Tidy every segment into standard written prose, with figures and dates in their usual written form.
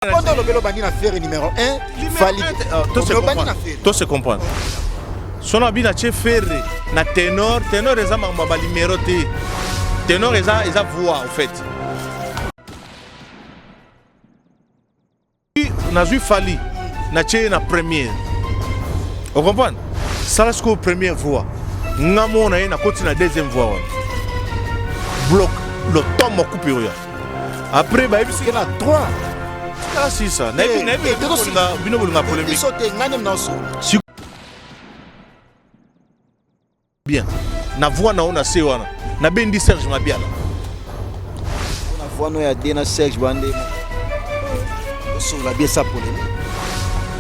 Pendant le vélo bandi na faire numéro 1, fallait tout se comprend. Son habit na faire na ténor eza mamba numéro T. Ténor eza voix en fait. Na ju fali na na première. Vous comprenez? Ça c'est la première voix. Ngamo na na continue na deuxième voix. Bloc le temps mo coupé. Après bah il y a 3. Ah si ça, bien. Na voix na ona se wana. Na bendi Serge Mabiala. Na voix no ya Dena Serge Bande. Sur la bien ça polémique.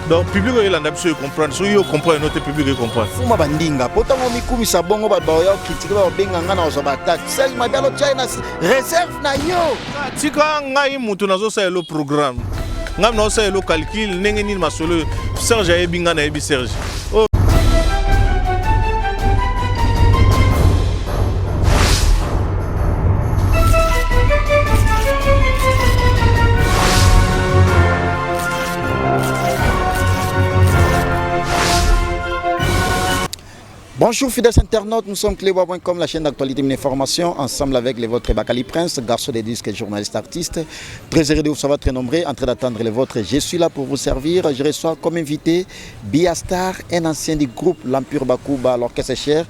Donc public il a d'absolu comprendre, so yo comprendre notre public il comprend. Fuma bandinga, potamo mikumi sa bongo ba ya critiquer ba benga ngana ozo batak. Serge Mabiala China réserve na yo. Tika ngai mutu nazo sa le programme. Ngam na sa le calcul ndenge nini masolo Serge ayebinga na yebi Serge. Bonjour fidèles internautes, nous sommes Clébois.com, la chaîne d'actualité et d'information, ensemble avec les vôtres Bakali Prince, garçon des disques et journaliste artiste. Très heureux de vous savoir, très nombreux, en train d'attendre les vôtres. Je suis là pour vous servir. Je reçois comme invité Biastar, un ancien du groupe L'Empire Bakuba, l'orchestre cher,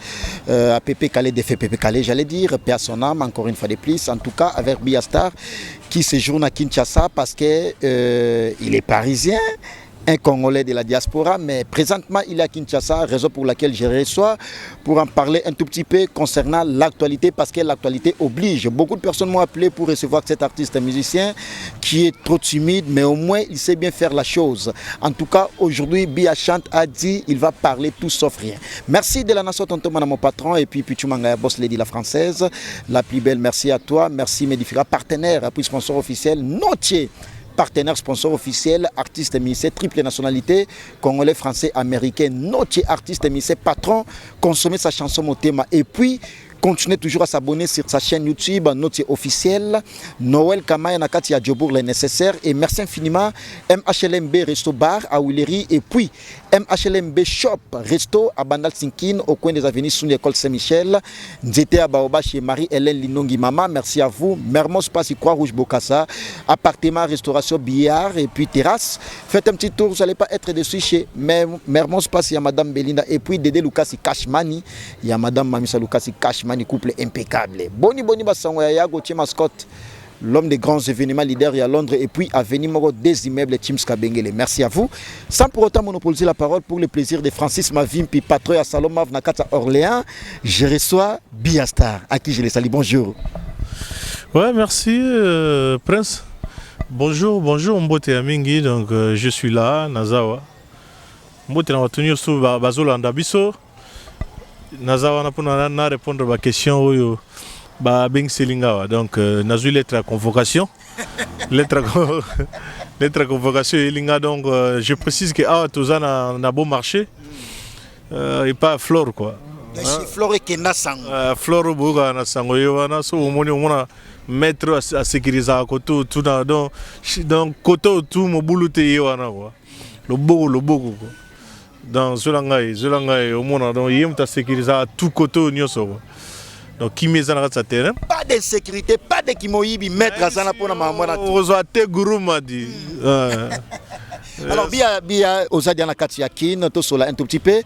à Pépé Calais, défait Pépé Calais, j'allais dire, paix à son âme, encore une fois de plus. En tout cas, avec Biastar, qui séjourne à Kinshasa parce qu'il est parisien. Un Congolais de la diaspora, mais présentement il est à Kinshasa, raison pour laquelle je reçois pour en parler un tout petit peu concernant l'actualité, parce que l'actualité oblige. Beaucoup de personnes m'ont appelé pour recevoir cet artiste musicien qui est trop timide, mais au moins il sait bien faire la chose. En tout cas, aujourd'hui, Bia Chante a dit il va parler tout sauf rien. Merci de la nation, tonton mon patron, et puis Pichumanga, boss lady la française, la plus belle, merci à toi, merci mes différents partenaires, puis sponsor officiel, Notier. Partenaire sponsor officiel, artiste émissé, triple nationalité, congolais, français, américain, notre artiste émissé, patron, consommer sa chanson au thème. Et puis, continuez toujours à s'abonner sur sa chaîne YouTube, notre officiel, Noël Kamaya Nakati à Djobour les nécessaires. Et merci infiniment, MHLMB Resto Bar à Willery. Et puis, MHLMB Shop Resto à Bandal Sinkin, au coin des avenues sous l'école Saint-Michel. J'étais à Baoba chez Marie-Hélène Linongi Mama. Merci à vous. Mermos Passi Croix-Rouge Bokassa. Appartement, restauration, billard et puis terrasse. Faites un petit tour, vous n'allez pas être déçus chez Mermos Passi, il y a Madame Belinda. Et puis Dédé Lucasi Cashmani. Il y a Madame Mamisa Lucasi Cashmani, couple impeccable. Boni Basango Yago, mascotte. L'homme des grands événements leader à Londres, et puis à venir des immeubles Teams Kabengele. Merci à vous. Sans pour autant monopoliser la parole, pour le plaisir de Francis Mavim, puis patron à Salomov Nakata Orléans, je reçois Biastar, à qui je les salue. Bonjour. Ouais, merci Prince. Bonjour, Mbote Amingi, donc je suis là, Nazawa. Mbote na tenir sous Bazola Ndabiso. Nazawa na répondre à ma question. Bing Selingawa, donc nazu lettre à convocation. lettre à convocation Elinga, donc je précise que Toza n'a beau marché et pas à Flore quoi. Flore et Kenasango. Flore Boga Nasango, Yovana, so on mettre à sécuriser à côté tout dans côté tout mon boulot Yovana quoi. Le beau quoi. Dans Zolangai, au monde donc il est à sécuriser à tout côté nyoso quoi. Donc, qui met ça sur terrain? Pas de sécurité, pas de kimoyibi, mettre à ça pour la maman. Gourou dit. Alors, bien, aux Adiana Katiakin, tout cela un tout petit peu.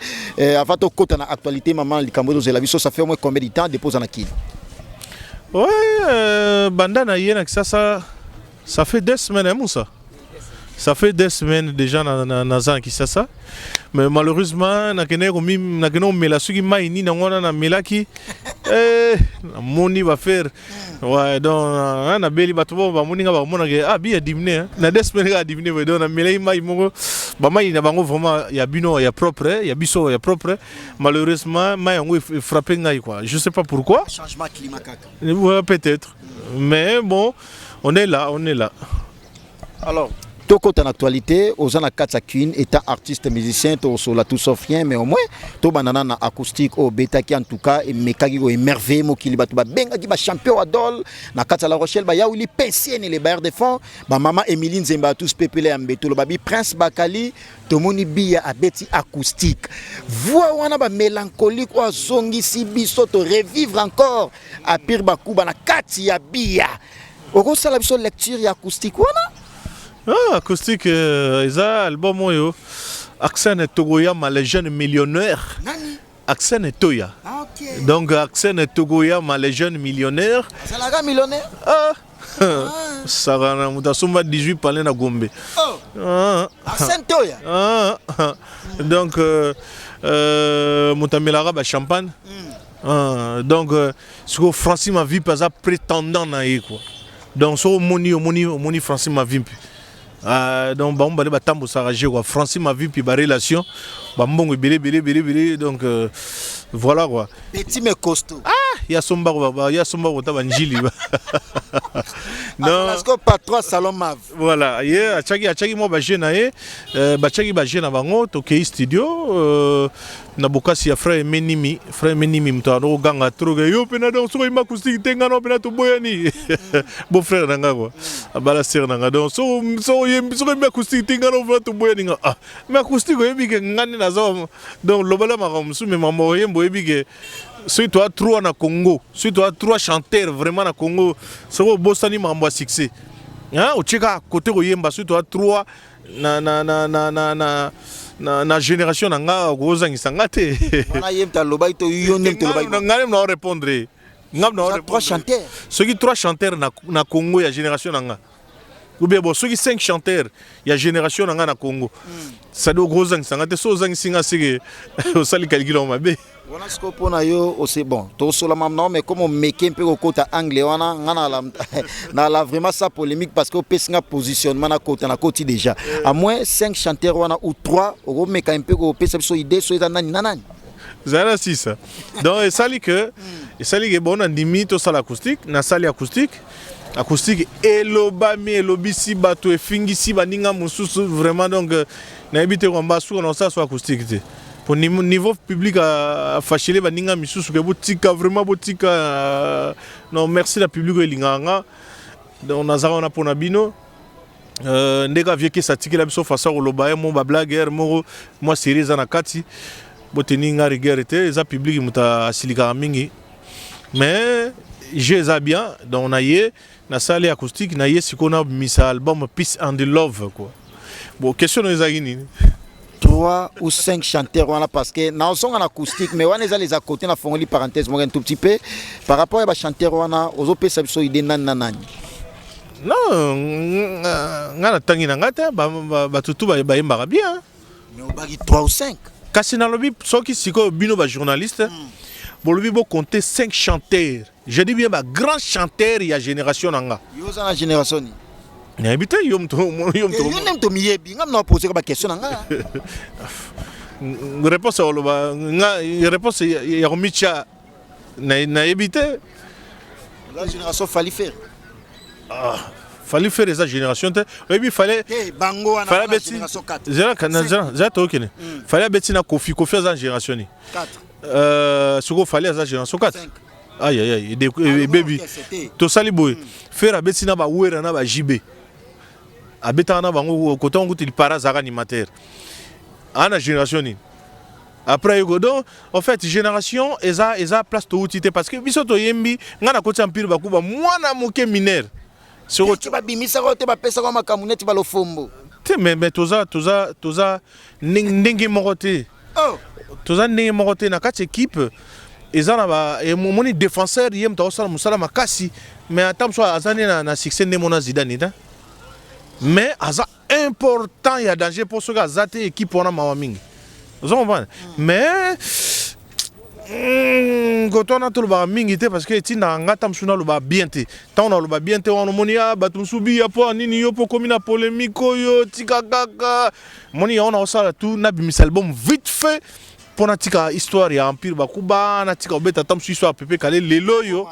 Avant de côté dans l'actualité, maman, le Cambodge, la vie, ça fait au moins combien de temps dépose en Akin? Oui, Bandana, ça fait 2 semaines, hein, Moussa. Ça fait 2 semaines déjà dans Zan Kisasa. Mais malheureusement, na mela suki maini na ngona na melaki moni va faire ouais donc na beli batubo ba moni nga ba mona ke bien diminuer na 2 semaines ga diminuer donc na melai mai mongo ba mai na bango vraiment ya bino ya propre ya biso ya propre. Malheureusement mai ngo frappé ngai quoi, je sais pas pourquoi, changement climatique. Ouais, peut-être, mais bon on est là. Alors Toko en actualité, aux en Katsa Queen, étant artiste musicien, sur la tout sauf rien, mais au moins, to banana na acoustique au bêta qui en tout cas, et mekagi go émerveillé, mo qui liba tuba benga qui ba champion adol, na Katsa La Rochelle, ba ya ou li pensier les bailleurs de fonds, ba maman Emeline Zemba tous pepele ambeto, le babi Prince Bakali, tomoni biya a beti acoustique. Voix wana ba mélancolique ou zongi si biso to revivre encore, à pire bakuba na Kati ya biya. Oko sala biso lecture ya acoustique wana? Ah, acoustique, ça, album yo. Axel Togoyama, les jeunes millionnaires. Axel Toya. Ah, ok. Donc Axel Togoyama, les jeunes millionnaires. C'est la gamme millionnaire? Ah. Ça va, on a souvent 18 palais na Gombe. Oh. Ah. Axel Toya. Ah. Donc, Moutamelara, bah, champagne. Donc, ce que Francis m'a vu, pas prétendant na quoi. Donc, so moni Francis m'a vu. Donc on va tambo s'arranger quoi. Francis m'a vu puis ba relation ba mbongo belé donc voilà quoi. Petit mais costaud. Il y a somba ta banjili. Non, parce que pas trois salons mav. Voilà, achaki mo ba jeune ba chaki ba jeune bango to ke studio na bokasi ya frère Menimi mtano ganga troga yo pena donc so ima kusiki tenga no pena to boyani. Beau frère nanga quoi. Bala sœur nanga donc so ima kusiki tenga no pena to boyani nga. Ah, mais kusiki ko yebi ke ngani na zo donc lobala makamsu me mamo yembo yebi ke si tu as trois na Congo, si tu as trois chanteurs vraiment na Congo, c'est au Bosani mambo succès. Hein, au Tcheka côté Oyemba, si tu as trois na génération nanga gozangi sangate. On a yemta loba ito yonem te loba. Ngam na répondre. Trois chanteurs. Ceux qui trois chanteurs na Congo ya génération nanga. Ou bien bon, ceux qui 5 chanteurs, il y a génération na Congo. Ça doit gozangi sangate so zangi singa sige au sali calcul on mabe. Voilà ce qu'on peut yo aussi bon. Tout cela maintenant mais comme on met un peu au côté anglais wana na la vraiment ça polémique parce que pesinga positionnement na côté déjà. À moins 5 chanteurs wana ou 3 au met un peu au pesa so idée so nani nani. Zara si ça. Donc il sali que bon on limite au sala acoustique, na sali acoustique elobisi bato efingisi baninga mususu vraiment donc na ebite ko mbasu na ça soit acoustique. Pour niveau public à fâcher baninga misusu ke botika vraiment botika non merci la public elinganga donc nazara on a pour nabino ndeka vieke satikela biso fasa ko lobaye mo ba blagueur moi série za na kati boteninga rigérité za public muta asilika mingi mais je za bien donc na ye na salle acoustique na ye sikona misa album Peace and Love quoi. Bon question ezagini 3 ou 5 chanteurs voilà parce que na son en acoustique mais on les à côté na fongoli parenthèse moi un tout petit peu par rapport à chanteur wana ozo pesa biso idée nani non ngana tangi na ngata ba tutu ba yemba bien mais on bagi 3 ou 5 kasi na lobi soki siko bino ba journaliste bon lobi bo compter 5 chanteurs je dis bien ba grand chanteur ya génération nanga yo za na génération ni na habité yom to nem to miyebi ngam na poser ba question nanga réponse au ba nga réponse ya romicha na habité la génération fallait faire fallait faire esa génération te oui fallait bango na génération 4 zera to kene fallait beti na kofi za génération ni 4 suko fallait za génération 4 aïe baby to sali boy faire beti na ba wera na ba jibe abeta na bango côté on il para za animateur ana génération ni après donc en fait génération eza place to utité parce que biso to yembi ngana côté empire bakuba mwana moke mineur sur tu ba bimisa ko te ba pesa ko makamuneti ba lo fombo mais toza ndenge moroté toza ndenge moroté na quatre équipe ezana ba et mon défenseur yem ta osala musala makasi mais atam so azani na succès ne mona Zidane ta mais aza important il y a danger pour ceux qui azate équipe on a mamingi vous comprenez mais quand on a tout le ba mingi te parce que tina ngata msuna lo ba bien te tant on lo ba bien te on monia batumsubi ya po nini yo po komina polémique yo tika kaka moni on a osala tout na bimisa album vite fait pour na tika histoire ya empire bakuba na tika obeta tam histoire pepe kale lelo yo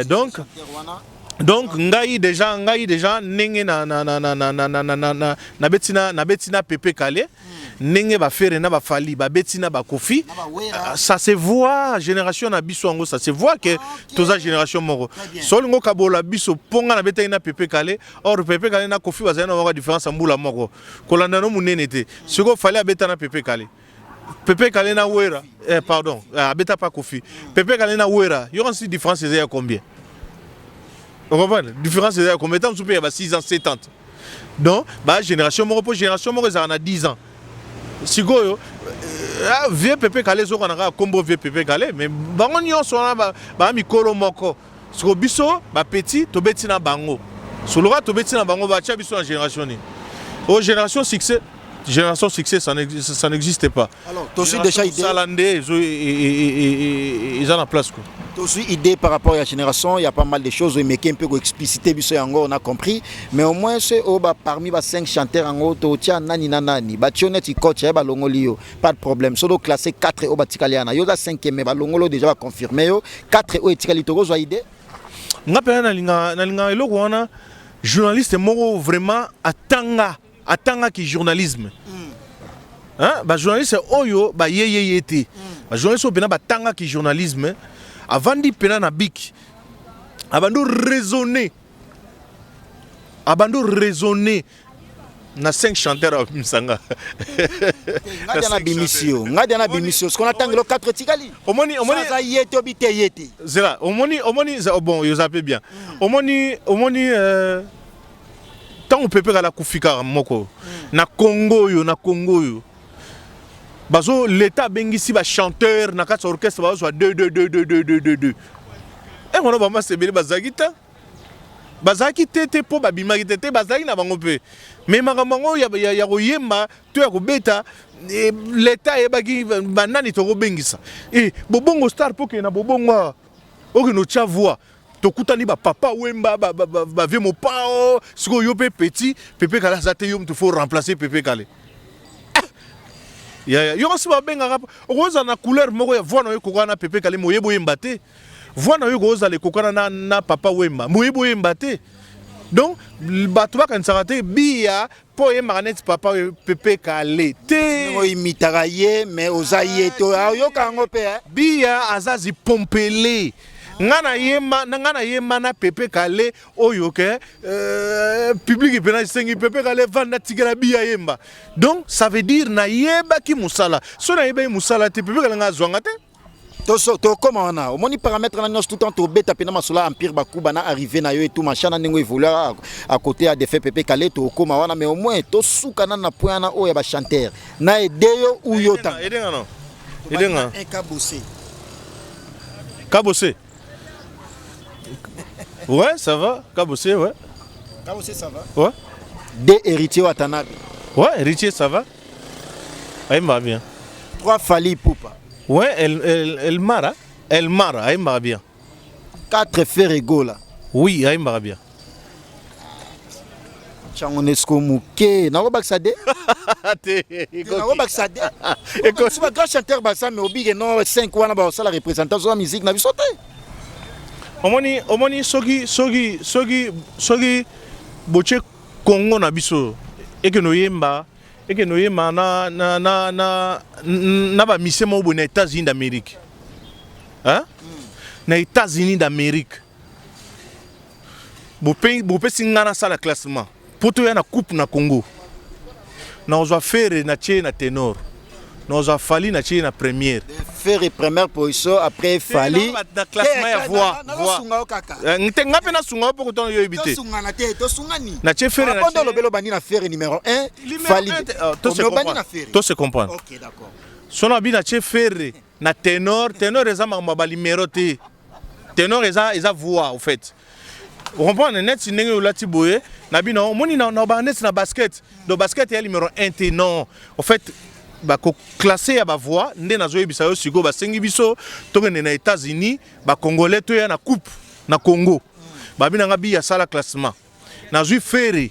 donc Donc ngai déjà nenge na betina Pepe Kale nenge ba faire na ba fali ba betina ba kofi ça se voit génération na biso ngo ça se voit que toza génération moko solingo kabola biso ponga na beta na Pepe Kale or Pepe Kale na kofi bazana na différence mbula moko kolanda no munene te siko fali abeta na Pepe Kale na wera pardon abeta pas kofi Pepe Kale na wera yo aussi différence c'est à combien? On comprend? La différence est combien de temps? Il y a 6 ans, 7 ans. Donc, génération moko, ils ont 10 ans. Si vous vieux Pepe Kale, ils ont combo vieux Pepe Kale, mais ils sont là, ils ont moko. Si vous petit, vous avez un bango. Si vous avez un bango, vous avez une génération. Aux générations succès, ça n'existe pas. Alors, tu as déjà idée. Ils ont la place. Tu as une idée par rapport à la génération, il y a pas mal de choses, mais qui un peu explicité, on a compris. Mais au moins, parmi les 5 chanteurs, tu as nani, coach, pas de problème. Solo classé 4 au Batikaliana. Il y a 5 mais Longolo déjà confirmé. 4 au Etikali, tu as une idée? Journaliste vraiment atanga qui journalisme. Journaliste oyo ba yeyeyete. Journaliste opena ba tanga qui journalisme. Avant de pena na bik, avant de raisonner na 5 chanteurs à Msanga. Ngadiana bimisio, ce qu'on attend le 4 tikali. Omoni yete obite yete. Zela, omoni bon, vous appelez bien. Omoni tant on peut pas la kufika moko. Na Congo yo. Bazo l'état bengisi ba chanteur na kati orchestre bazo 2. Et on va se beli bazagita. Bazaki tete po babima tete bazaki na bango pe. Mais makambo ya koyemba to ya kobeta l'état e bagi banani to bengisa. Et bobongo star po ke na bobongo oki no tia voix. Tokutani ba papa wemba ba vieux mopao siko yo pe petit Pepe Kale zate yo faut remplacer Pepe Kale. Yo aussi ba benga rap roza na couleur moko ya voix na yo kokana Pepe Kale moyebo yemba te voix na yo roza le kokana na papa wemba moyebo yemba te donc bato ba kansaka te biya po yemba net papa Pepe Kale te ngo imitaka ye mais ozaye to yo kango pe biya azazi pompele ngana yemba na Pepe Kale oyo ke public pena sengi Pepe Kale vanda tigala biya yemba donc ça veut dire na yeba ki musala so na yeba musala te Pepe Kale nga zwanga te to comment on a au moni paramètre na tout temps to beta pena masula empire bakuba na arrivé na yo et tout machin na ngo évoluer à côté à défait Pepe Kale to koma wana mais au moins to suka na point na oya ba chanteur na edeyo ou yota edenga Kabose. Ouais, ça va. Kabose, ouais. Kabose, ça va. Ouais. Des héritiers Watanabe. Ouais, héritier, ça va. Elle m'a bien. 3 Fali Poupa. Ouais, elle mara. Elle m'a bien. 4 Ferregola. Oui, elle m'a bien. Changonesco Mouké. N'a pas baksade. N'a pas baksade. Et quand tu vas grand chanteur basa mais obi non 5 wana ba ça la représentation de la musique na bisoté. Omoni sogi boche Congo na biso eke no yemba na ba mise mo na États-Unis d'Amérique. Hein? Na États-Unis d'Amérique. Bopé singana ça la classement. Poto ya na coupe na Congo. Na ozo faire na tie na ténor. Na ozo fali na tie na première. Faire première position après Fali. Na classement ya voix. Ntenga pe na sunga po koton yo ebité. To sungani. Na tie faire na. Pendant le belo bani na faire numéro 1 Fali. To se comprendre. OK, d'accord. Sona bi na tie faire na ténor eza ma numéro te. Ténor eza voix en fait. On comprend net si ndenge olati boye na bino moni na ba net na basket do basket ya numéro 1 te non en fait ba ko classer ya ba voix nde nazo yebisa yo siko ba sengi biso tokende na États-Unis ba congolais to ya na coupe na Congo ba bina nga bi ya sala classement nazo faire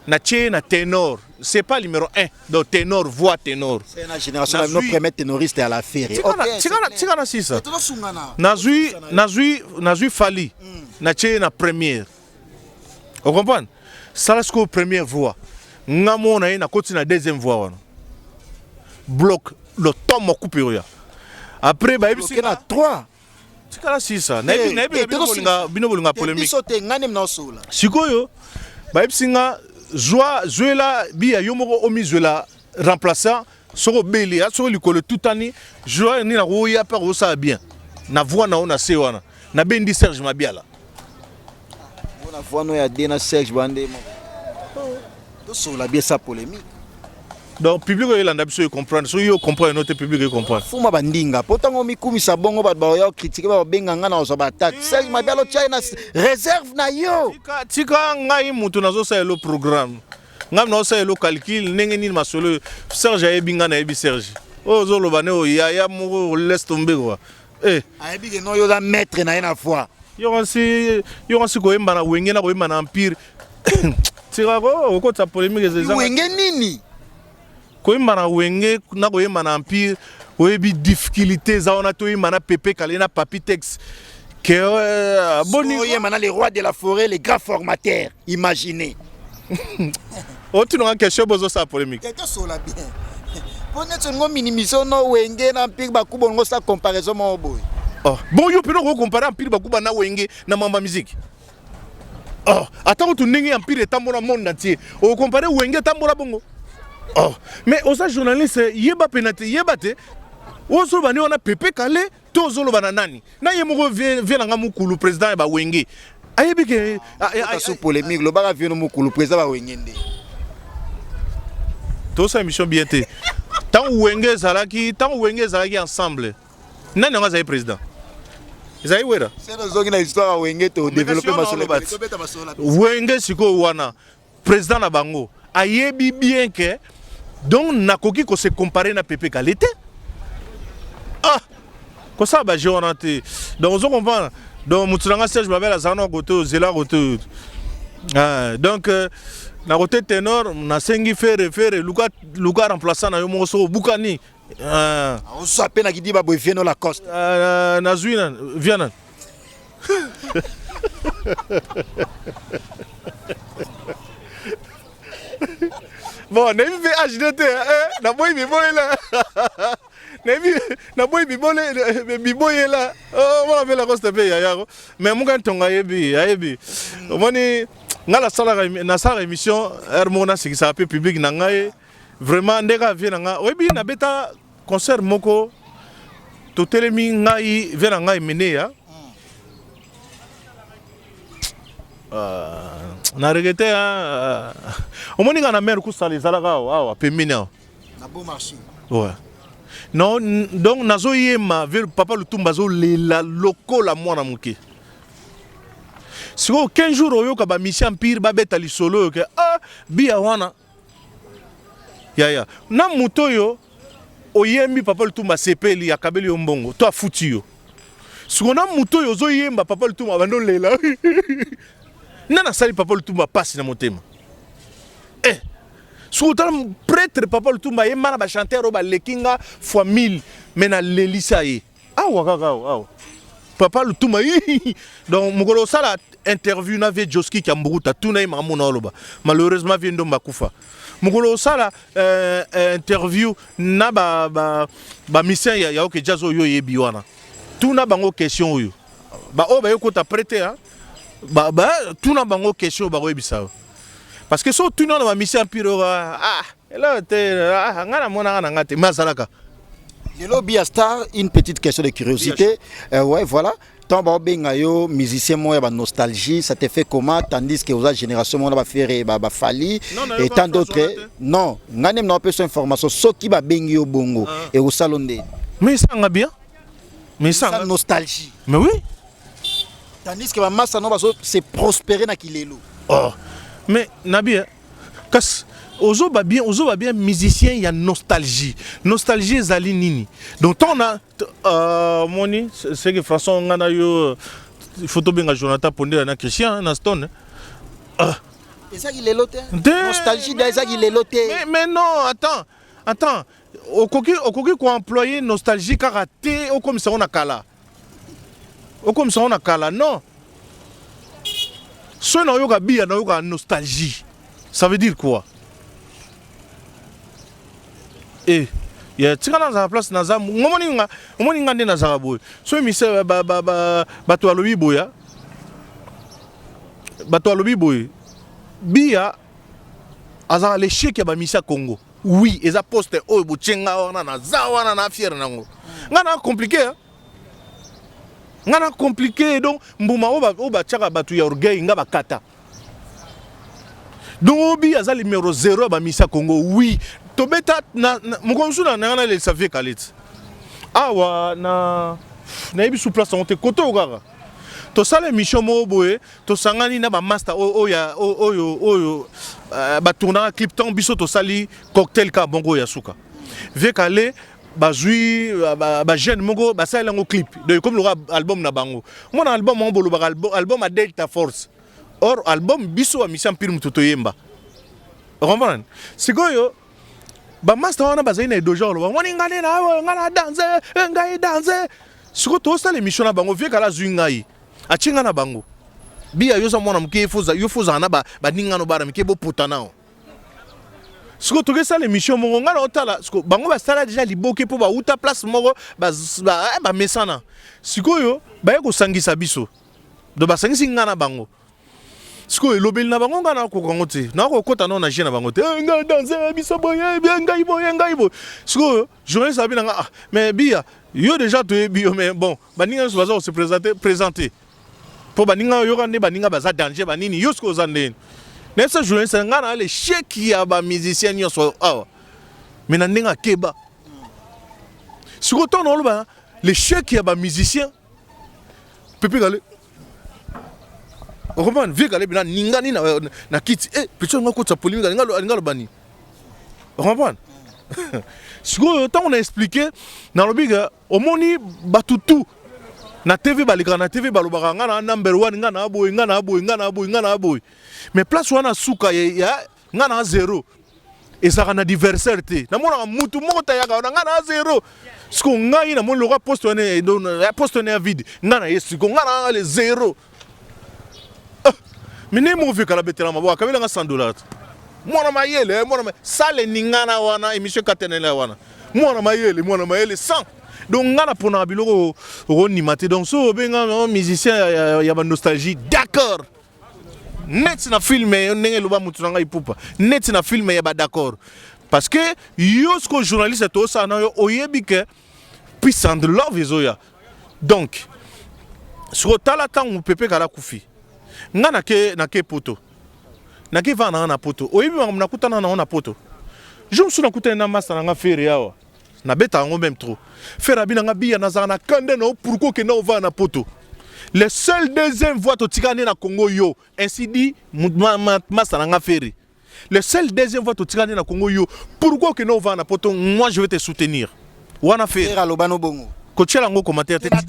na tie na ténor c'est pas numéro 1 donc ténor voix ténor c'est la génération la notre premier ténoriste à la faire tika na sisa nazo Fali na tie na première Vous comprenez? Ça c'est la première voie. Ngamo na na continue la deuxième voie. Bloc le temps m'a coupé. Après bah il y a 3. C'est là 6 ça. Na bino bolinga polémique. Sikoyo bah singa Zoela bi ayomoko omi Zoela remplaçant soko beli a soko likolo tutani joie ni na roya pa ça bien. Na voix na ona se wana. Na bendi Serge Mabiala. On a voix no ya Dena Serge Bande. To so la bien sa polémique. Donc public il en a besoin de comprendre. So yo comprendre notre public il comprend. Fuma bandinga. Pourtant on mi kumisa bongo ba ya critiquer ba benga ngana oso ba attaque. Serge Mabiala China réserve na yo. Tika ngai mutu nazo sa le programme. Ngam na sa le calcul ndenge ni masolo Serge ayebinga na yebi Serge. O zo lo bane o ya mo laisse tomber quoi. Ayebi que non yo da maître na ina foi. Yo si ko yemba na wenge na ko yemba na empire. Tira ko ko ta polémique ezeza. Wenge nini? Ko yemba na wenge na ko yemba na empire oyebi difficulté za ona to yemba na pepe kale na papitex. Que boni ko yemba na les rois de la forêt, les grands formateurs. Imaginez. O tu n'as question bozo sa polémique. Quelqu'un sur la bien. Pour net ngo minimiser no wenge na empire ba kubongo sa comparaison mo boy. Oh, bon yo pino ko comparer empire ba kuba na wenge na mamba musique. Oh, attends tu ndenge empire tambola monde entier. O comparer wenge tambola bongo. Oh, mais osa journaliste yeba penate yeba te. Ozo bani ona pepe kale to zolo bana nani. Na yemoko vient nga mukulu président ba wenge. Ayebi ke so polémique lo ba vient mukulu président ba wenge ndé. To sa émission bien te. Tant wenge zalaki ensemble. Nani nga za président. Ils wera. C'est dans une histoire wenge to développer Wenge siko wana président na bango. Ayebi bien que donc nakoki ko se comparer na Pepe Kalete. Ah, ko ça ba jonate. Donc on comprend. Donc mutsanga Serge Babela zana goto zela goto. Ah, donc na côté ténor na sengi faire Luka remplaçant na yo moso bukani. On s'appelle na kidi ba boy vieno la coste. Na zuina viana. Bon, na vi HDT na boy bi boy là. Na boy bi boy là. Oh, on avait la coste pe ya. Mais mon tonga yebi. Omoni ngala sala na sala émission hermona c'est qui ça peu public na ngai vraiment ndeka vient nga oyebi na beta concert moko to telemi ngai vient ngai meneya na regretté omoni nga na mer ku sala zalaka awa pemina na bon marché ouais non donc nazo yema vers papa Lutumba zo lela lokola mwana muke. Si vous 15 jours au yoka ba mission empire ba beta li solo que biya wana ya na mutoyo oyembi papa Lutumba sepeli akabeli yo mbongo to afuti yo. Si on a mutoyo zo yemba papa Lutumba bando lela nana sali papa Lutumba passe na motema si on prêtre papa Lutumba yemba na ba chanteur ba lekinga fois 1000 mena lelisa ye awa Papa Lutumba donc mugolo sala interview na vie Joski Kamburuta tuna ima mona oloba malheureusement vient ndo makufa mugolo sala interview na ba mission ya oke jazo yo yebi wana tuna bango question oyo ba o ba yokota prêter hein ba tuna bango question ba yebisa parce que so tuna na mission piro là te ngana mona ngate mazalaka. Le lobby à Star, une petite question de curiosité. Ouais, voilà. Tant que musicien, moi, nostalgie, ça te fait comment? Tandis que aux autres générations, on va faire Fali et tant d'autres. Non, on a une information. Ce qui va bien au bongo et au salon de. Mais ça va bien. Mais ça nostalgie. Mais oui. Tandis que ma masse, c'est prospérer dans Kilelo. Oh, mais Nabi, casse. Ozo va bien musicien, il y a nostalgie zali nini donc on a moni c'est que François on a eu photo bien Jonathan Pondé na Christian na Stone et ça il est loté nostalgie dans ça il est loté mais non attends au coquille quoi employer nostalgie karaté au comme ça on a kala non so na yoka bia na yoka nostalgie. Ça veut dire quoi? Eh, ya tika na za place na za ngomoni ngande na za boy. So mi se bato alobi boya. Bato alobi boy. Bia azara l'échec ya ba misa Congo. Oui, eza poste oyo buchenga wana na za wana na fier nango. Ngana compliqué hein. Ngana compliqué donc mbuma oba tchaka batu ya orgueil nga bakata. Donc obi aza numéro 0 ba misa Congo. Oui, tobeta na mukonsu na ngana le savait kalit. Awa na yebi sous place on te koto gaga. To sale mission mo boye to sangani na ba master oyo ba tourna clip ton biso to sali cocktail ka bongo ya suka. Ve kale bazui ba jeune mongo ba sala ngo clip de comme le album na bango. Mon album mon bolo album a Delta Force. Or album biso a mission pire mutoto yemba. Comprendre? Sikoyo ba master wana bazaina dojo lo woni ngane na ngana danser ngai danser. Siko to sala mission na bango ve kala zui ngai. Achinga na bango. Bia yoza mwana mke yofuza na ba ningano bara mke bo putanao. Siko toke sala émission mongo ngana otala siko bango ba sala déjà liboke po ba uta place mongo ba mesana. Siko yo ba yeko sangisa biso. Do ba sangisi ngana bango. Siko lobeli na bango ngana ko kongote. Na ko kota na jena bango te. Nga danser biso boye ngai boye. Siko journaliste abi nga mais bia yo déjà to bio mais bon ba ninga so baza se présenter. Pour baninga yorande baninga baza danger banini yosko zandeni. Nessa journaliste ngana le cheki ya ba musicien nyoso awa. Mena ninga keba. Siko to no ba le cheki ya ba musicien. Pepe gale. Okoman vi gale bina ninga ni na kiti plutôt ngako tsa polémique ngalo bani. Okoman. Siko to on a expliqué na lobiga omoni batutu na TV balika na TV balobaka ngana number 1 ngana aboy mais place wana suka ya ngana 0 ezaka na adversaire te na mona mutu moko tayaka ngana 0 siko ngai na mona loka poste wana vide ngana yesiko ngana le 0 mine mo vika la betela mabo kabela nga $100 mwana mayele sale ningana wana émission katenela wana mwana mayele 100. Donc ngana pona biloko ronimate donc so benga musicien ya ba nostalgie d'accord net na film ndenge loba mutu nanga ipupa net na film ya ba d'accord parce que yosko journaliste to sa na yo oyebi ke peace and love ezoya donc so tala tangu pepe kala kufi ngana ke poto na ke vana na poto oyebi ngam nakutana na poto je me suis nakutana na master nga fere yawa na beta ngo même trop faire abina nga bia na zana kande no pourquoi que na va na poto le seul deuxième voix to tikane na Congo yo ainsi dit masana nga fere le seul deuxième voix to tikane na Congo yo pourquoi que na va na poto moi je vais te soutenir wana fere alobano bongo ko tshela ngo commentaire te na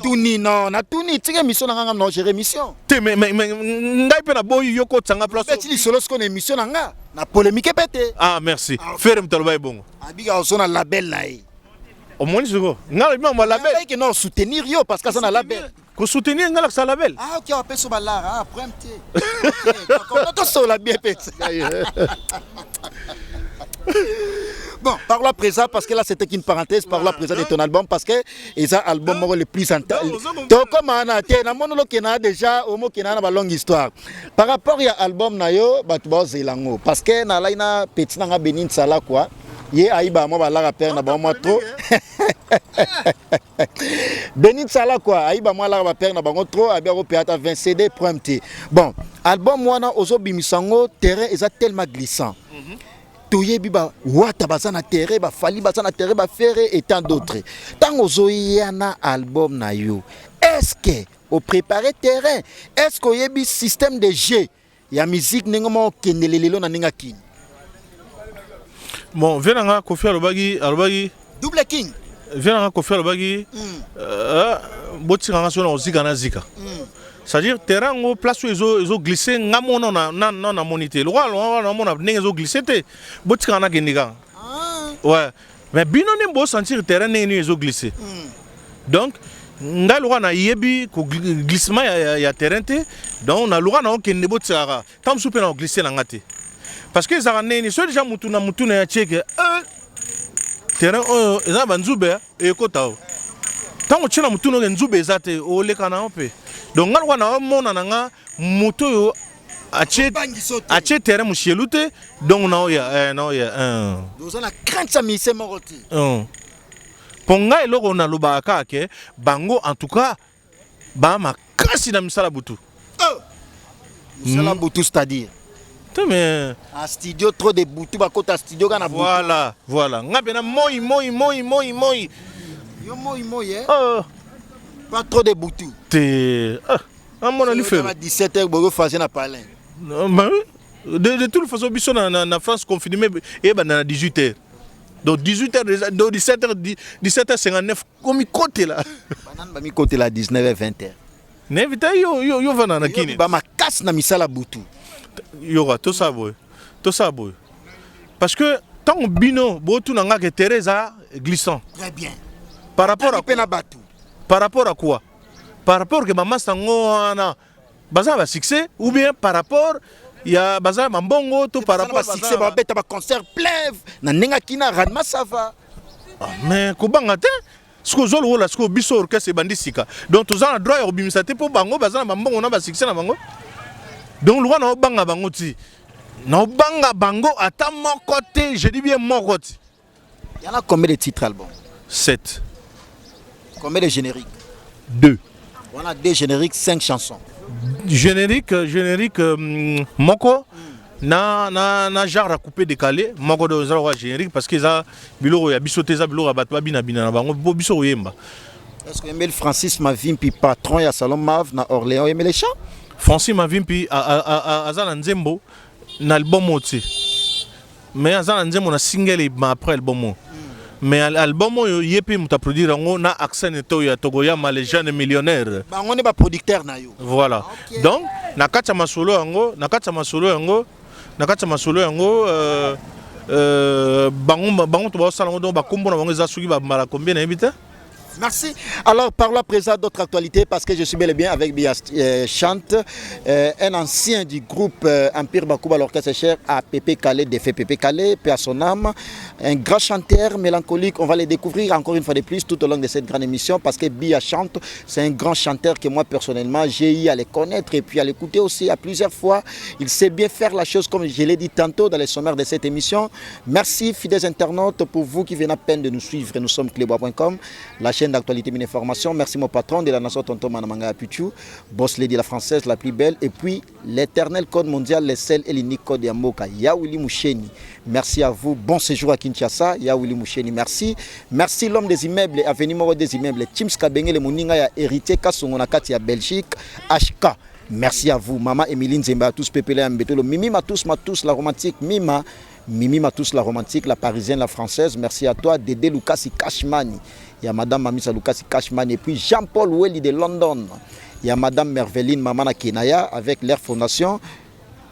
tuni tika mission nga no gérer mission te mais ngai pe na boy yo ko tsanga place pe ti solo ko na mission nga na polémique pété merci fere mtaloba bongo abiga osona label na au moins c'est ngala ma label que non soutenir yo parce que ça na label ko soutenir ngala sa label OK on peut so balara premté to so la bien pète. Bon, parlons à présent parce que là c'était qu'une parenthèse, parlons à présent de ton album parce que c'est un album le plus intéressant. Donc comme on a été, déjà au mot qui a une longue histoire. Par rapport à l'album nayo, zelango parce que na laina petit na Benin Sala quoi. Ye aïba moi la père na ba moi trop. Benin Sala quoi, aïba moi la père na ba trop, abia au théâtre 20 CD prompt. Bon, album wana ozo bimisango terrain est tellement glissant. Toyebi ba wata bazana terre ba fali bazana terre ba faire et tant d'autres. Tant ozoyana album na yo. Est-ce que au préparer terrain, est-ce que yebi système de jeu ya musique ningomo kendelelelo na ninga king. Bon, venanga Kofi alobagi Double King. Venanga Kofi alobagi botiranga sona ozika na zika. C'est-à-dire terrain au place où ils ont glissé ngamono na monité. Le roi na mona ndenge ils ont glissé te botika na gendiga. Ouais. Mais bino ne bo sentir terrain ne ils ont glissé. Donc ngai loka na yebi ko glissement ya terrain te donc na loka na okende botsaka tam soupe na glisser na ngate parce que ça neni so déjà mutu na ya cheke terrain eza banzube e kota tango chena mutu no nzube ezate o leka na ope donc ngai loka na mona na nga mutu yo ache terrain mushielu te donc na oya Nous avons crainte ça mise moroti. Ponga eloko na lobaka ke bango en tout cas ba makasi na misala butu. Misala butu c'est-à-dire mais un studio trop de butu ba kota studio kana butu. Voilà. Ngabe na moi. Yo moi pas trop de butu. Te mon ali fait. 17h bogo fazer na parler. De toute façon biso na France confiné et ba na 18h. Donc 18h, donc 17h59, comme il compte là. Banane mi compte là 19h 20h. N'invite yo vana na kini. Ba ma casse na misala butu. Yo tout ça boy. Parce que tant bino botu na nga que Teresa glissant. Très bien. Par rapport à quoi? Par rapport que maman sango na baza ba succès ou bien par rapport il y a bazar mambongo tout par rapport à succès ba beta ba concert plève na nenga kina radma ça va mais ko banga te sko zolo wala sko biso orchestre bandisika donc tous en droit obimisa te po bango bazar mambongo na ba succès na bango donc lwa na banga bango ti na banga bango ata mon côté je dis bien mon côté. Il y en a combien de titres albums? 7. Combien de génériques? 2. On a 2 génériques, 5 chansons. Générique moko na genre à couper décalé moko de zara générique parce que ça biloko ya bisoté ça biloko batwa bina na bango biso yemba. Est-ce que Emile Francis Mavimpi patron ya Salon Mav na Orléans aimé les chants? Francis Mavimpi azana nzembo na album oti mais azana nzembo na single après album. Mais l'album yepi muta produire ngo na accent to ya Togoya les jeunes millionnaires. Ba on est pas producteur na yo. Voilà. Okay. Donc na kati masolo yango bango to ba sala ngo ba kombo na bango za suki ba mala combien na ebita. Merci. Alors, parlons à présent d'autres actualités parce que je suis bel et bien avec Bia Chante, un ancien du groupe Empire Bakouba, l'orchestre cher à Pépé Calais, défait Pépé Calais, paix à son âme. Un grand chanteur mélancolique, on va le découvrir encore une fois de plus tout au long de cette grande émission parce que Bia Chante, c'est un grand chanteur que moi personnellement j'ai eu à le connaître et puis à l'écouter aussi à plusieurs fois. Il sait bien faire la chose comme je l'ai dit tantôt dans les sommaires de cette émission. Merci fidèles internautes pour vous qui venez à peine de nous suivre. Nous sommes clébois.com, la chaîne d'actualité et d'information. Merci mon patron de la nation Tonton Manamanga Pichu, Boss Lady la française la plus belle et puis l'éternel code mondial, le seul et l'unique code Yamoka, Yawili Moucheni. Merci à vous, bon séjour à Kinshasa, Yawili Moucheni, merci. Merci l'homme des immeubles, avenue Moro des immeubles, Tims Kabenge, le Moninga ya hérité Kasongonakati ya Belgique, HK. Merci à vous, Maman Emiline Zemba, tous Pépélé Ambetolo, Mimi Matous la romantique, Mimi Matous la romantique, la parisienne, la française. Merci à toi, Dédé Lucasi Kashmani. Il y a Madame Mamisa Lucasi Kashmani et puis Jean-Paul Welly de London. Il y a Madame Merveline Mamana Kenaya avec l'Air Fondation.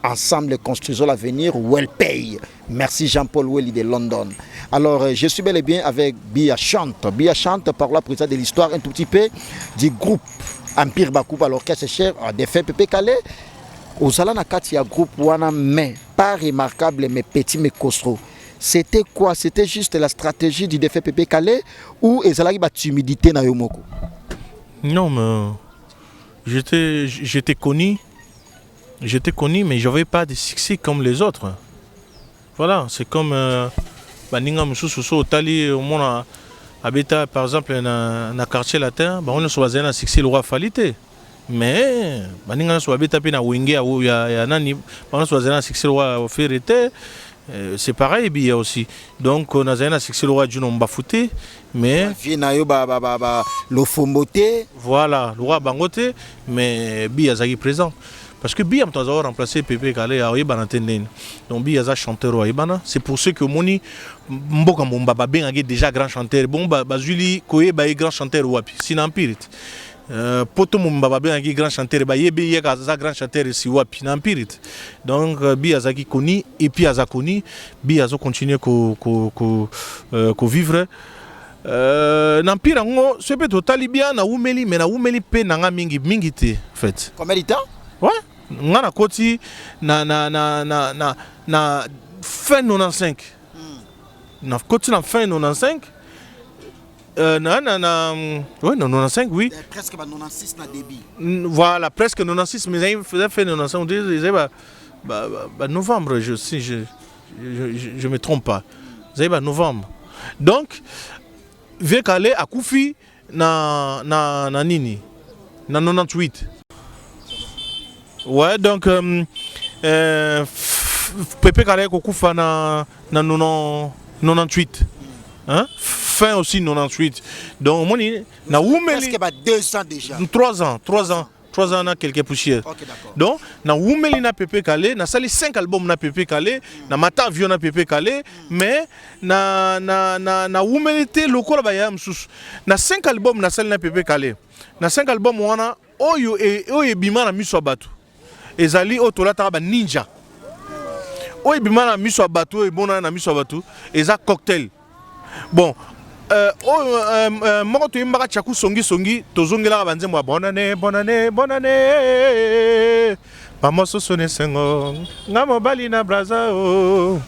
Ensemble, construisons l'avenir, Wellpay. Merci Jean-Paul Welly de London. Alors, je suis bel et bien avec Bia Chante. Bia Chante, par la présence de l'histoire un tout petit peu du groupe Empire Bakouba, l'orchestre cher, des faits Pépé Calais. Aux Alanakati, il y a un groupe Wana, mais pas remarquable, mais petit, mais costaud. C'était quoi? C'était juste la stratégie du défait Pépé Calais ou ezalaki ba timidité na yo moko? Non, mais j'étais connu, mais je n'avais pas de succès comme les autres. Voilà, c'est comme Baninga Moussou Tali, au monde habita par exemple dans le quartier latin, on a choisi un succès le roi Falité. Mais Baninga soit habita na Wenge ou ya nani, on a choisi un succès le roi Ferrete. C'est pareil bien aussi. Donc on a un succès le roi du nom Bafouté, mais le Fomboté. Voilà, le roi Bangoté, mais Bia Zagi présent. Parce que Bia m'a remplacé Pépé Calais à Ibana Tenden. Donc Bia a chanteur à Ibana. C'est pour ceux que Moni Mboka Mbaba Ben a déjà grand chanteur. Bon Bazuli Koye ba grand chanteur wapi. Sinampirit. Poto Mbaba Ben a grand chanteur. Ba Yebe Yega grand chanteur si wapi Nampirit. Donc Bia Zagi Koni et puis Azakoni Bia zo continuer ko vivre. N'empire ngo c'est peut total bien na umeli mais na umeli pe nanga mingi te en fait. Combien de temps? Ouais, ngana koti na fin 95. Na koti na fin 95. Ouais, 95 oui. Presque 96 na début. Voilà, presque 96 mais ils faisaient fait 95 on disait novembre si je me trompe pas. Ils novembre. Donc Vieux Calais a Koufi na nini na 98. Ouais, donc Pépé Calais Koufa na 98. Hein? Fin aussi 98. Donc moi na Oumeli presque 2 ans déjà. 3 ans na quelques poussières. OK, d'accord. Donc na Oumeli na Pépé Calais, na sali 5 albums na Pépé Calais, na Mata Avion na Pépé Calais, mais na Oumeli te lokola ba ya msusu. Na 5 albums na sali na Pépé Calais. Na 5 albums wana oyo bima na miso batu. Ezali otolata ba ninja. Oyo bima na miso batu e bona na miso batu, eza cocktail. Bon, moko to imbaka chaku songi tozongela banze mo bonne année mama sosone sengo ngamo bali na braza o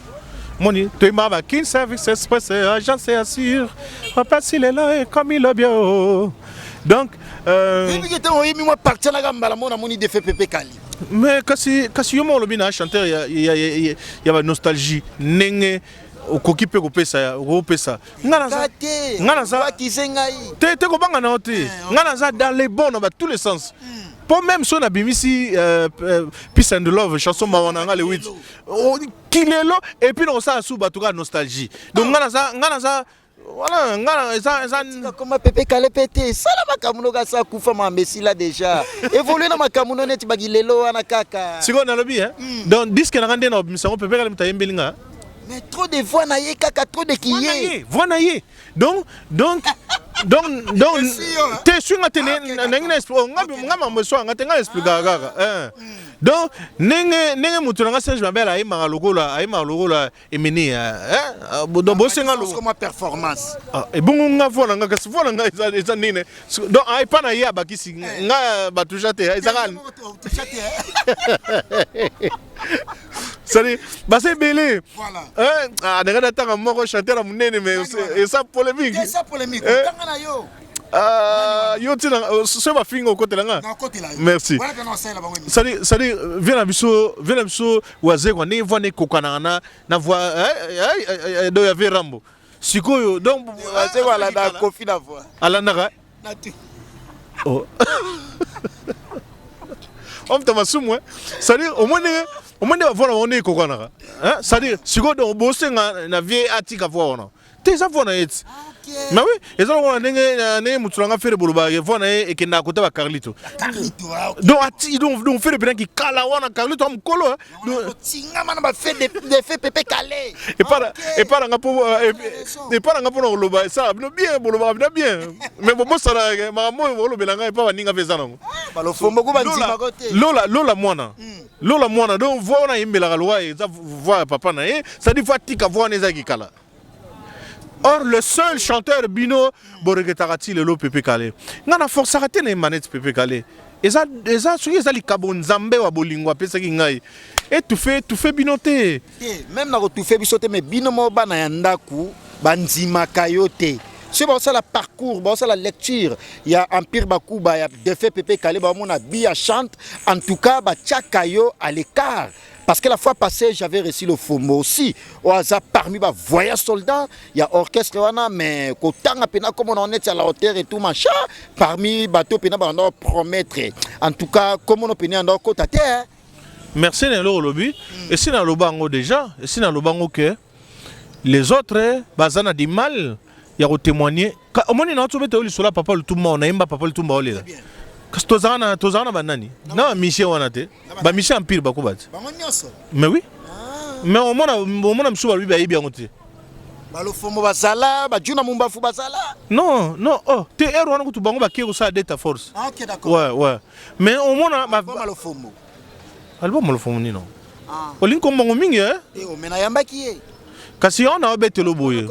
moni to imbaka kin service express agence assure repasser les là comme il bio donc depuis que tu as parti na gamba la mona moni de fait Pépé Kali. Mais kasi yomo lobi na chanteur ya ba nostalgie nenge okoki pe kopesa ngana za te ko banga na ote ngana za dans les bons dans tous les sens pour même son abimisi Peace and Love chanson mawana nga le 8 kilelo et puis on ça sous batuka nostalgie donc ngana za voilà ngana za comme Pépé Kale pété ça la makamuno ga sa kufa mambesi là déjà évoluer na makamuno net bagilelo ana kaka siko na lobi hein donc disque na ngande na misango Pépé Kale mtayembelinga. Mais trop de voix naïe, kaka trop de kiye. Voix naïe. Donc, t'es sûr que tu donc, nenge mutunanga Serge Mabel a ima logola emeni donc bosenga lo comme performance. Et bon nga voix nga kasi voix nga eza nene. Donc ai pa na ya bakisi nga batujate ezaka. C'est c'est belé. Voilà. Ah, nanga tanga moko chanteur munene mais et ça polémique. C'est ça polémique. Tanga na yo. Yo tina ce va finir au côté là. Merci. C'est viens biso waze kwa ne voix ne kokana na voix do ya Verambo. Sikoyo donc c'est voilà na kofi na voix. Ala naka. Oh. On t'a masumwe. C'est-à-dire au moins voilà on est kokana. Hein? C'est-à-dire sikoyo do bosenga na vie atika voix ona. Tes voix na yet. Mais oui, et ça on a né muturanga faire boloba et voilà et qui n'a côté ba Carlito. Donc fait le bien qui kala wana Carlito am kolo. Tinga mana ba fait des faits Pépé Kale. Et pas nga po no boloba ça bien boloba bien. Mais bon ça la mama boloba belanga et pas ninga feza nango. Ba lo fombo ko bandima côté. Lola mwana donc voilà imbela loi et ça voix papa na e ça dit fois tika voix neza ki kala. Or le seul chanteur bino boregetarati le lo Pépé Kale. Ngana force arrêter na manette Pépé Kale. Eza suki eza likabo nzambe wa bolingwa pesa ki ngai. Et tu fais binoté. Même na tu fais bisoté mais bino mo bana ya ndaku banzima kayote. C'est pour ça la parcours, pour ça la lecture. Il y a Empire Bakuba, il y a Defait Pépé Kale, bah mon habit chante. En tout cas, bah Tchakayo à l'écart. Parce que la fois passée, j'avais reçu le FOMO aussi. Au hasard, parmi les voyage soldats, il y a orchestre, mais quand on est à la hauteur et tout, machin, parmi les bateaux, on doit promettre. En tout cas, comme on est en côte à terre. Merci, Nélo Lobby. Et si dans le bango déjà, et si dans le bango que les autres, bazana du mal, il y a témoigner. Au moins, il y a un peu sur la papa le tout le monde, on a un papa le tout le monde. Tozana banani na Michel wanate ba Michel Empire bakubat mais oui mais au moins msuba lui ba yebi ngote ba lo fomo basala ba juna mumbafu basala non oh te ero wana kutu bango ba kero sa data force. OK d'accord ouais mais au moins ba lo fomo album lo fomo ni non olinko mbongo mingi o mena yamba ki kasi on a betelo boye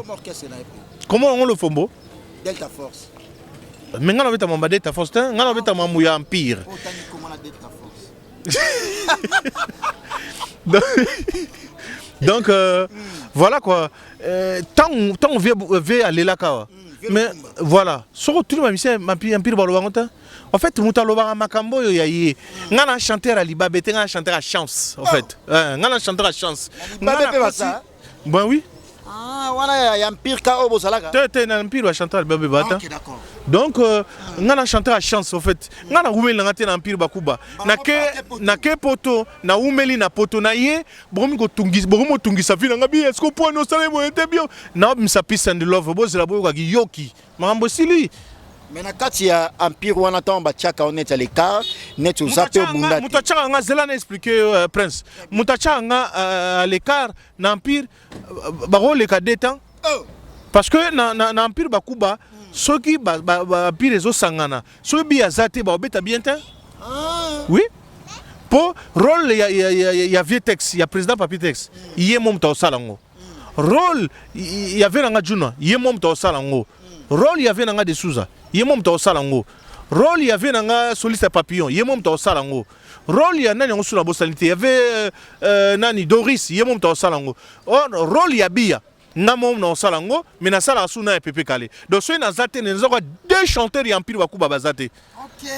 comment on le fomo Delta Force. Mais nga na beta mamba Delta Force, nga na beta mamuya Empire. Oh, t'as dit comment la Delta Force. Donc voilà quoi. Tant on veut aller là quoi. Mais voilà, sur tout le monde Empire Balobangote. En fait, Moutaloba Makambo yaye. Ngana chanteur à Libabe, ngana chanteur à chance en fait. Ngana chanteur à chance. Libabe ça. Ben oui. Ah voilà, il y a Empire Kao Bosalaka. Tu es un Empire ou chanteur à Libabe Bata. OK, d'accord. Donc ngana chanteur à chance en fait. Ngana umeli ngate na Empire Bakuba. Na ke poto, na umeli na poto na ye, bomi ko tungisa, bomo tungisa fina ngabi est-ce qu'on peut nous saler mo était bien. Na misa peace and love bozo la boyo ka yoki. Mambo sili. Mais na kati ya Empire wana tamba chaka on est à l'écart, net au zape au bundati. Mutacha nga zela na expliquer Prince. Mutacha nga à l'écart na Empire baro le ka détan. Parce que na Empire Bakuba soki ba Empire ezo sangana. Soki bi azate ba obeta bien temps. Oui. Pour rôle ya Vietex, ya président Papitex, yé mom ta osalango. Rôle y avait nga Juna, yé mom ta osalango. Rôle y avait nga de Souza, yé mom ta osalango. Rôle y avait nga soliste papillon, yé mom ta osalango. Rôle y a nani ngosula bosalité, y avait nani Doris, yé mom ta osalango. Rôle y a Bia. Namom na osalango, mais na sala suna et Pepe Kale. Donc ceux na zate ne zoko deux chanteurs y Empire Bakuba bazate. OK.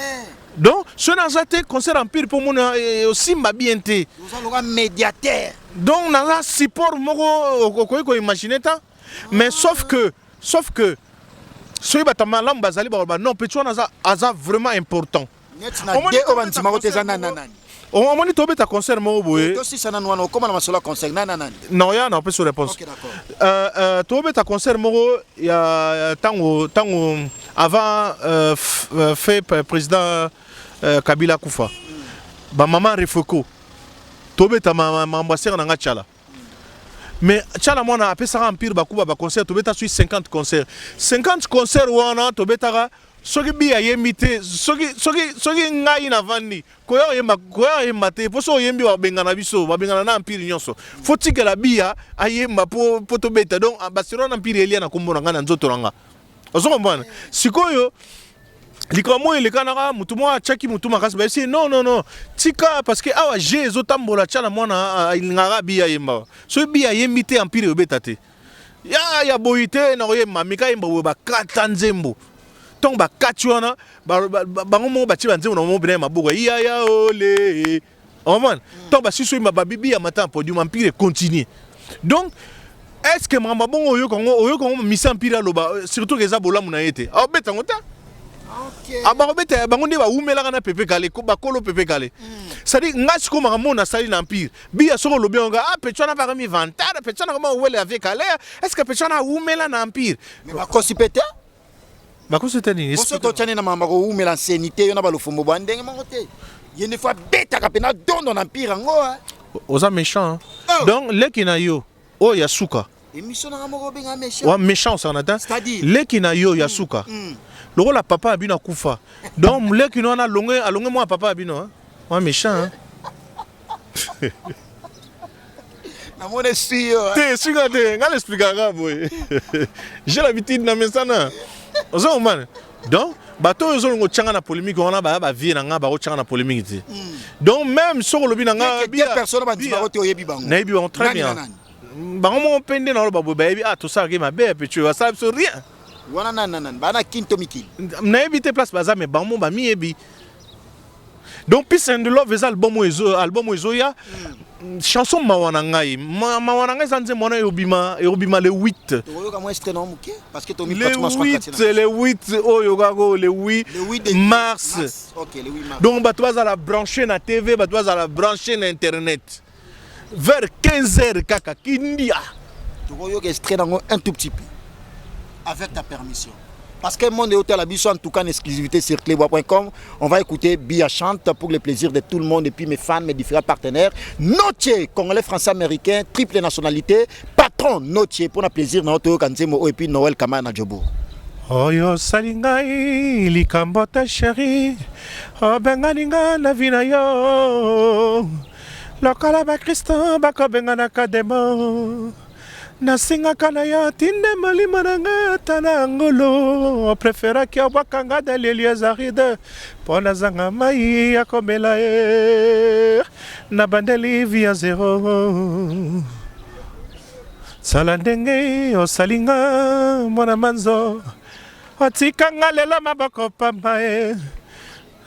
Donc ceux na zate concert Empire pour mon aussi ma bien té. Nous allons un médiateur. Donc na la support moko ko imaginer ta. Mais sauf que ceux batama lam bazali ba non petit na za vraiment important. Net na de obantima ko tezana nanani. On m'a dit que tu as concert mon boy. Toi si ça n'a pas comment on a concert nanani. Non, il y a une petite réponse. OK, d'accord. Tu as concert mon il y a tango avant fait président Kabila Koufa. Ba maman Refoko. Tu as ma ambassadeur na Tchala. Mais Tchala moi na appelé ça Empire Bakuba ba concert tu as suivi 50 concerts. 50 concerts wana tu as soki biya yemite soki ngai na vandi koya yemba te poso yembi wa bengana biso ba bengana na Empire nyonso foti que la biya ayemba po to beta donc ambassadeur na Empire elia na kombona ngana nzoto ranga ozo mbana sikoyo likamo elekana mutu mwa chaki mutu makasi ba si non tika parce que awa jezo tambola chala mwana ngara biya yemba so biya yemite Empire obeta te ya boyite na yemba mika yemba ba katanzembo donc ba katuana ba ngomo ba tiba nzemo na mo bina mabugo ya ole on va donc ba siso ma bibi ya matin pour du Empire continue donc est-ce que mama bongo oyo kongo misa Empire loba surtout que za bola muna yete a beta ngota OK aba beta ba ngonde ba umela kana Pepe Kale ko ba kolo Pepe Kale c'est-à-dire ngasi ko mama na sali na Empire biya soko lobi nga petona va mi vantara petona kama wele avec Kale est-ce que petona umela na Empire mais ba kosipeta bakositani est-ce que na mama ko umela ancienneté yo na balofombo bandenge mangote yene fois beta kapena dondo na Empire ngo oza méchant donc leki na yo o yasuka émission na moko benga méchant wa méchant ça na c'est-à-dire leki na yo yasuka loko la papa abina kufa donc leki no na longue moi papa abino wa méchant na mone sio te singa te ngale expliquer boy j'ai l'habitude na mesana ozo man donc bato yo zongo tchanga na polémique on ba vie na nga ba tchanga na polémique ti donc même sur le bina nga bien personne ba di ba te oyebi bango na yebi on très bien bango mo pende na lo ba yebi to ça ke ma be pe tu vas ça sur rien wana nan bana kinto mikil na yebi te place baza mais bango ba mi yebi donc Peace and Love is album ezo ya chanson mawana ngai zanze mona obima le 8 toyoka mo extrait no muke parce que to mi le 8 oyo gago le 8 mars. OK le 8 mars donc bato baza la brancher na TV bato baza la brancher na internet vers 15h kaka kindia toyoka extrait nango un tout petit peu avec ta permission. Parce que mon hôtel en tout cas en exclusivité sur clebois.com, on va écouter Bia chante pour le plaisir de tout le monde et puis mes fans, mes différents partenaires. Notier, congolais, français, américain, triple nationalité, patron Notier pour le plaisir de notre Kanzemo et puis Noël Kamana Djobo. Oyo salingai likambota chéri, obenganinga na vina yo, lokala ba Kristo bako bengana kademo. nasingaka na yo tinde molimo na nga ata na ngolo preferaki abwakanga da leli ezaride mpo nazanga mai ya komela ye na bandeli via zero sala ndenge osalinga mwana manzo otikanga lelo maboko pamba ye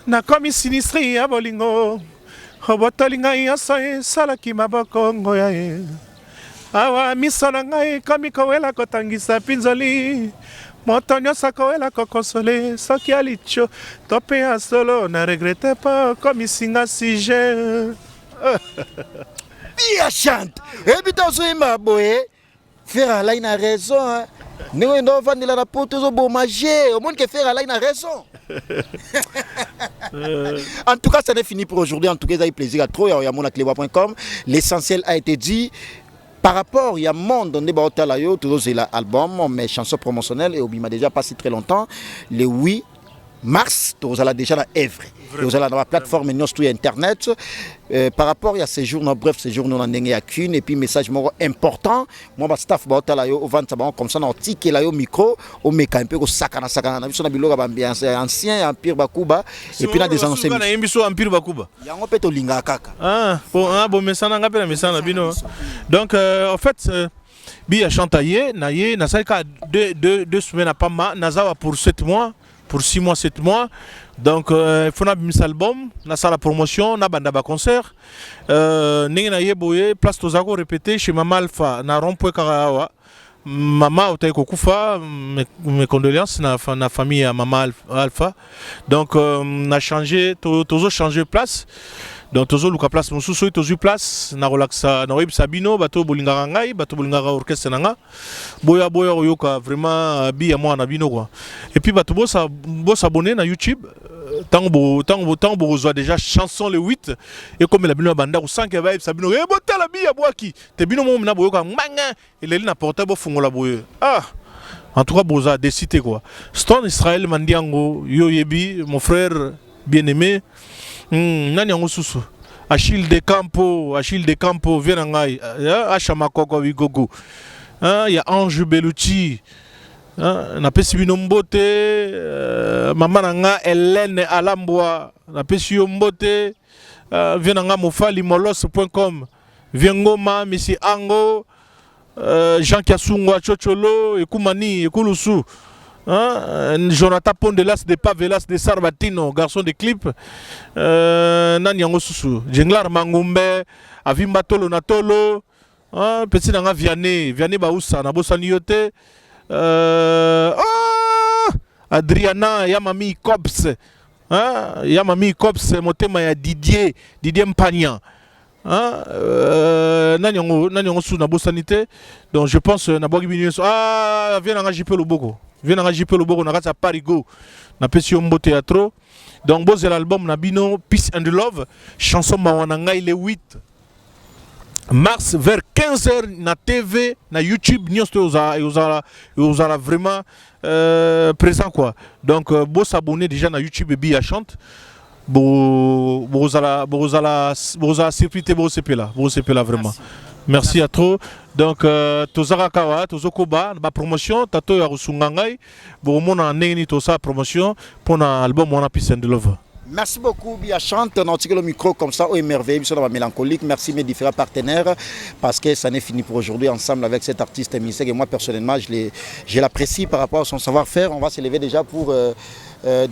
nakomi sinistri ya bolingo obotoli ngai nyonso esalaki maboko ngoya ye awa miso na ngai komi kowela kotangisa mpinzoli moto nyonso akowela kokonsole soki alicho to mpe ya solo na regrete mpo komisinga sujet Bia chante ebita ozoyemba boye faire alai na raison ndenge ndo ovandela na poto ozobomage omoni ke faire alai na raison. En tout cas, ça n'est fini pour aujourd'hui. En tout cas, ça a eu plaisir à trop. Il y a monacleba.com. L'essentiel a été dit. Par rapport, il y a un monde on est toujours l'album, mes chansons promotionnelles, et il m'a déjà passé très longtemps. Le 8 mars, vous allez déjà dans Evre. Vous allez dans la plateforme Internet. Par rapport à ces jours, bref, ces jours, nous n'en avons qu'une. Et puis, message important. Moi, je staff, au ventre, comme ça, on tique le micro, on met un peu au sakana. Nous avons ancien Empire Bakuba. Et puis, là, des anciens. Empire Bakuba. Il y a un peu de linga kaka. Bon, mais ça n'a pas donc, en fait, Bia Chantaye, Naye, Nasaka, 2 semaines à Pama, Nazawa pour 7 mois. Pour 6 mois, 7 mois. Donc, il faut un album, na la promotion, na banda concert. N'engena yeboye, place Tozako répété chez Mama Alpha, na Rompoe Karawa. Mama Otaiko Kufa, mes condoléances, na famille à Mama Alpha. Donc, on a changé, Tozo changé de place. Donc tozo luka place mususu tozu place na relaxa na web sabino bato bolingara ngai bato bolingara orchestre nanga boya oyoka vraiment bi ya moi na bino quoi. Et puis bato bossa abonner na YouTube tango reçoit déjà chanson le 8 et comme la bino banda ko 5 vibe sabino e botala bi ya boaki te bino mo na boyoka manga et na portable fungola boye en tout cas boza décidé quoi. Stone Israël Mandiango yo yebi mon frère bien-aimé. Nani yango susu Achille de Campo vient ngai Achama Koko Wigogo. Il y a Ange Bellucci. Na pesi bino mbote mama nanga Hélène Alambwa na pesi yo mbote vient nanga mofali molos.com Viengoma Misi Ango Jean Kiasungwa Chocholo Ekumani Ekulusu. Jonathan Pondelas de Pavelas de Sarbatino, garçon de clip. Nanyango Susu, Jenglar Mangumbe, Avimba Tolo Natolo, petit nanga Vianney Baoussa, Nabosa Niote, Adriana, Yamami Cops, Motema ya Didier Mpagnan. Nanyango Susu Nabosanité, donc je pense Nabogi Binus, viens nanga JP Loboko. Viens dans JP Loboko, na kata Parigo, na pesi Ombo Théâtre. Donc, bon, c'est l'album Nabino, Peace and Love, chanson Mawananga, il est 8 mars vers 15h na TV, na YouTube, nous sommes vraiment présent quoi. Donc, bon, s'abonner déjà na YouTube et Bia chante. Bon, circuiter, bon, c'est là vraiment. Merci à trop. Donc, Tozarakawa, Tozokoba, ma promotion, Tato Yarusungangai, bon, on a une promotion pour l'album On a Peace and Love. Merci beaucoup, Bia Chante. On a tiré le micro comme ça, au émerveillé, sur la mélancolique. Merci mes différents partenaires, parce que ça n'est fini pour aujourd'hui ensemble avec cet artiste émissaire. Et moi, personnellement, je l'apprécie par rapport à son savoir-faire. On va se lever déjà pour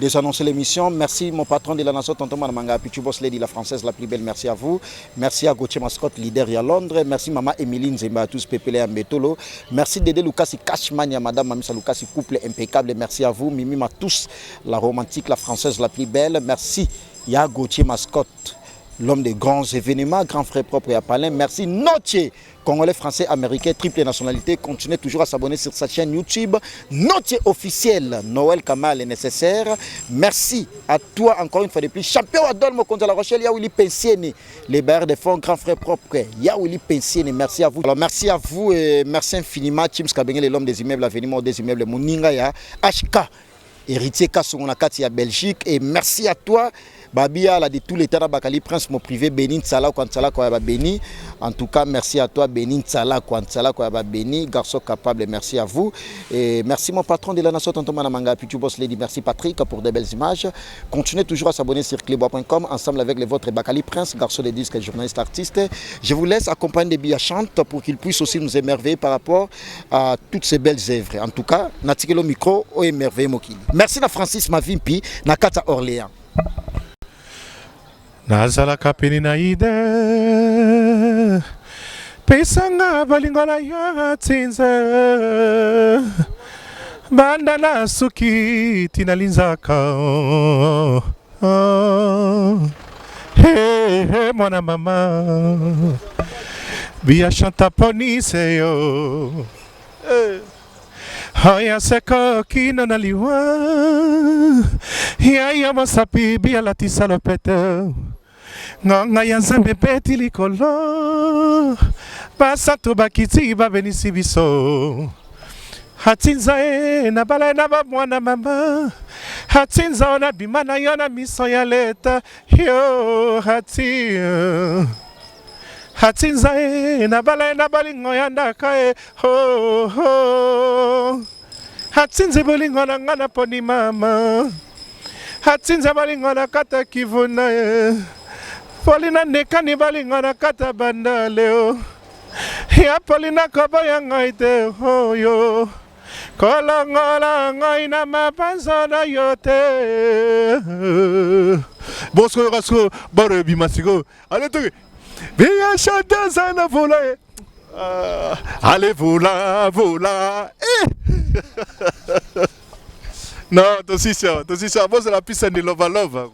désannoncer l'émission. Merci mon patron de la nation, Tonton Manamanga, Pichu Boss Lady, la française la plus belle. Merci à vous. Merci à Gauthier Mascotte, leader à Londres. Merci Maman Emeline Zemba, à tous Pépélé à Mbetolo. Merci Dédé Lucasi Cashmania, Madame Mamisa Lucasi, couple impeccable. Merci à vous. Mimi Matous, la romantique, la française la plus belle. Merci. Il y a Gauthier Mascotte, l'homme des grands événements, grand frère propre et à Palais. Merci Notier, Congolais, Français, Américain, triple nationalité. Continuez toujours à s'abonner sur sa chaîne YouTube. Notier officiel, Noël Kamal est nécessaire. Merci à toi encore une fois de plus. Champion Adolmo contre la Rochelle, Yaouli Pensiene, les bailleurs de fonds, grand frère propre, Yaouli Pensiene. Merci à vous. Alors merci à vous et merci infiniment. Tim Skabengé, l'homme des immeubles, l'avenir des immeubles, Moninga, HK. Héritier Kassongonakati à Belgique. Et merci à toi, Babia la de tous les terrains Bakali Prince mon privé Bénin Sala Kwansala Kwaba Béni. En tout cas, merci à toi Bénin Sala Kwansala Kwaba Béni, garçon capable, merci à vous. Et merci mon patron de la nation Tonton Manamanga Pichu Boss Lady, merci Patrick pour des belles images. Continuez toujours à s'abonner sur clebois.com ensemble avec les vôtres Bakali Prince, garçon des disques et journaliste artiste. Je vous laisse accompagner des Bia Chante pour qu'ils puissent aussi nous émerveiller par rapport à toutes ces belles œuvres. En tout cas, Natikelo micro au émerveillé Mokili. Merci à Francis Mavimpi, Nakata Orléans. Nazalaka peni na ide pesanga balingola ya tinza banda na suki tinalinzaka hey hey mwana mama Bia Chante poni seyo Haya seko kino na liwa ya masapi Bia latisa lopete Nga ya nzambe peti likolo Basantu bakiti babenisi biso Hatinza na bala na ba mwana mama Hatinza na bimana yona miso ya leta Yo Hatinza na bala na balingo ya ndaka ho ho Hatinza bolingo na ngana poni mama Hatinza balingo na kata kivuna Polina nekani balingo na kata banda leo Ya polina kobo ya ngaite hoyo Kolongola ngai na mapanzo na yote Bosko rasko bare bimasiko Allez toke Bia Chante sana vola Allez vola Non, toi aussi ça, bosse la piste de Lova Lova